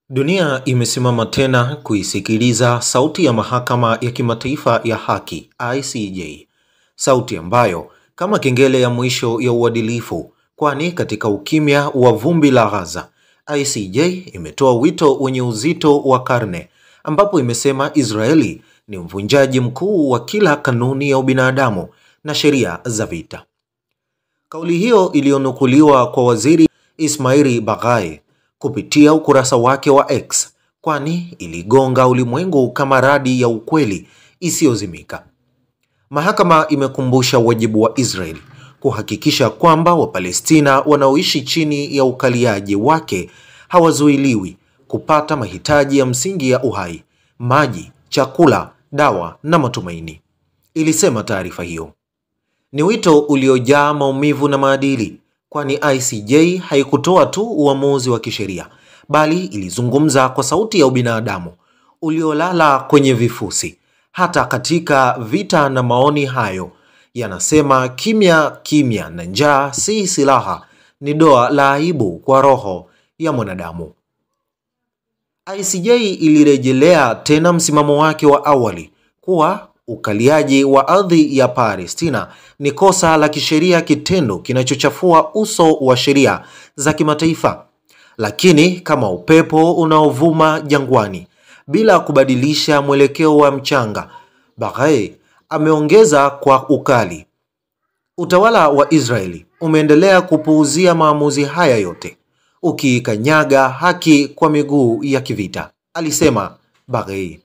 Dunia imesimama tena kuisikiliza sauti ya mahakama ya kimataifa ya haki ICJ. Sauti ambayo kama kengele ya mwisho ya uadilifu, kwani katika ukimya wa vumbi la Gaza, ICJ imetoa wito wenye uzito wa karne, ambapo imesema Israeli ni mvunjaji mkuu wa kila kanuni ya ubinadamu na sheria za vita. Kauli hiyo iliyonukuliwa kwa Waziri Ismail Baghai kupitia ukurasa wake wa X, kwani iligonga ulimwengu kama radi ya ukweli isiyozimika. Mahakama imekumbusha wajibu wa Israeli kuhakikisha kwamba Wapalestina wanaoishi chini ya ukaliaji wake hawazuiliwi kupata mahitaji ya msingi ya uhai, maji, chakula, dawa na matumaini. Ilisema taarifa hiyo. Ni wito uliojaa maumivu na maadili, kwani ICJ haikutoa tu uamuzi wa kisheria, bali ilizungumza kwa sauti ya ubinadamu uliolala kwenye vifusi. Hata katika vita, na maoni hayo yanasema kimya na njaa si silaha, ni doa la aibu kwa roho ya mwanadamu. ICJ ilirejelea tena msimamo wake wa awali kuwa ukaliaji wa ardhi ya Palestina ni kosa la kisheria, kitendo kinachochafua uso wa sheria za kimataifa. Lakini kama upepo unaovuma jangwani bila kubadilisha mwelekeo wa mchanga, Baghai ameongeza kwa ukali, utawala wa Israeli umeendelea kupuuzia maamuzi haya yote, ukikanyaga haki kwa miguu ya kivita, alisema Baghai.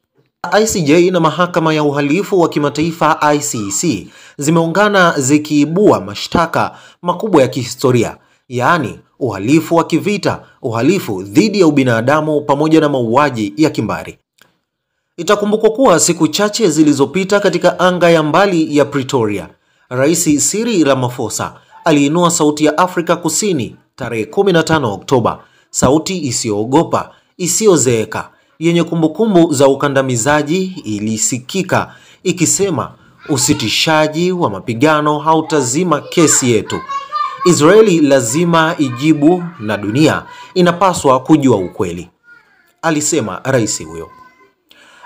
ICJ na mahakama ya uhalifu wa kimataifa ICC zimeungana zikiibua mashtaka makubwa ya kihistoria, yaani uhalifu wa kivita, uhalifu dhidi ya ubinadamu pamoja na mauaji ya kimbari. Itakumbukwa kuwa siku chache zilizopita katika anga ya mbali ya Pretoria, Rais Cyril Ramaphosa aliinua sauti ya Afrika Kusini tarehe 15 Oktoba, sauti isiyoogopa, isiyozeeka, yenye kumbukumbu za ukandamizaji. Ilisikika ikisema, usitishaji wa mapigano hautazima kesi yetu. Israeli lazima ijibu na dunia inapaswa kujua ukweli, alisema rais huyo.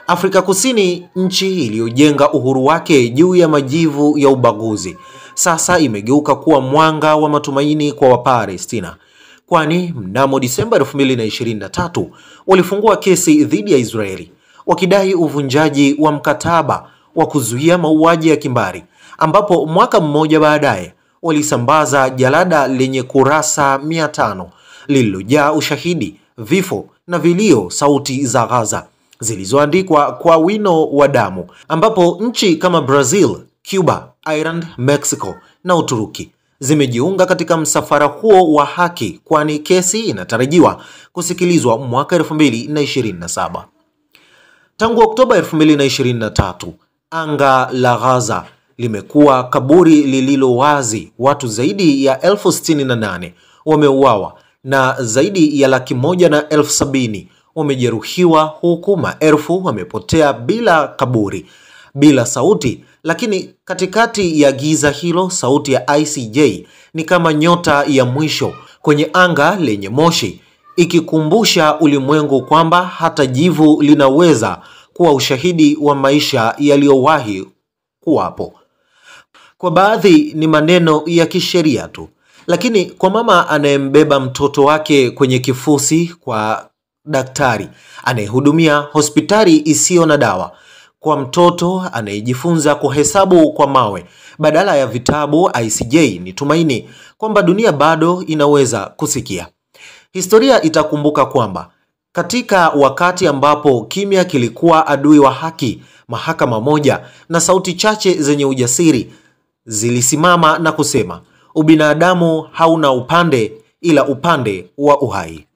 Afrika Kusini, nchi iliyojenga uhuru wake juu ya majivu ya ubaguzi, sasa imegeuka kuwa mwanga wa matumaini kwa Wapalestina, kwani mnamo Disemba 2023 walifungua kesi dhidi ya Israeli wakidai uvunjaji wa mkataba wa kuzuia mauaji ya kimbari, ambapo mwaka mmoja baadaye walisambaza jalada lenye kurasa 500 lililojaa ushahidi, vifo na vilio, sauti za Gaza zilizoandikwa kwa wino wa damu, ambapo nchi kama Brazil, Cuba, Ireland, Mexico na Uturuki zimejiunga katika msafara huo wa haki, kwani kesi inatarajiwa kusikilizwa mwaka 2027. Tangu Oktoba 2023, anga la Gaza limekuwa kaburi lililo wazi. Watu zaidi ya 68,000 wameuawa na zaidi ya 170,000 wamejeruhiwa, huku maelfu wamepotea bila kaburi, bila sauti. Lakini katikati ya giza hilo, sauti ya ICJ ni kama nyota ya mwisho kwenye anga lenye moshi, ikikumbusha ulimwengu kwamba hata jivu linaweza kuwa ushahidi wa maisha yaliyowahi kuwapo. Kwa baadhi ni maneno ya kisheria tu, lakini kwa mama anayembeba mtoto wake kwenye kifusi, kwa daktari anayehudumia hospitali isiyo na dawa, kwa mtoto anayejifunza kuhesabu kwa mawe badala ya vitabu, ICJ ni tumaini kwamba dunia bado inaweza kusikia. Historia itakumbuka kwamba katika wakati ambapo kimya kilikuwa adui wa haki, mahakama moja na sauti chache zenye ujasiri zilisimama na kusema, ubinadamu hauna upande ila upande wa uhai.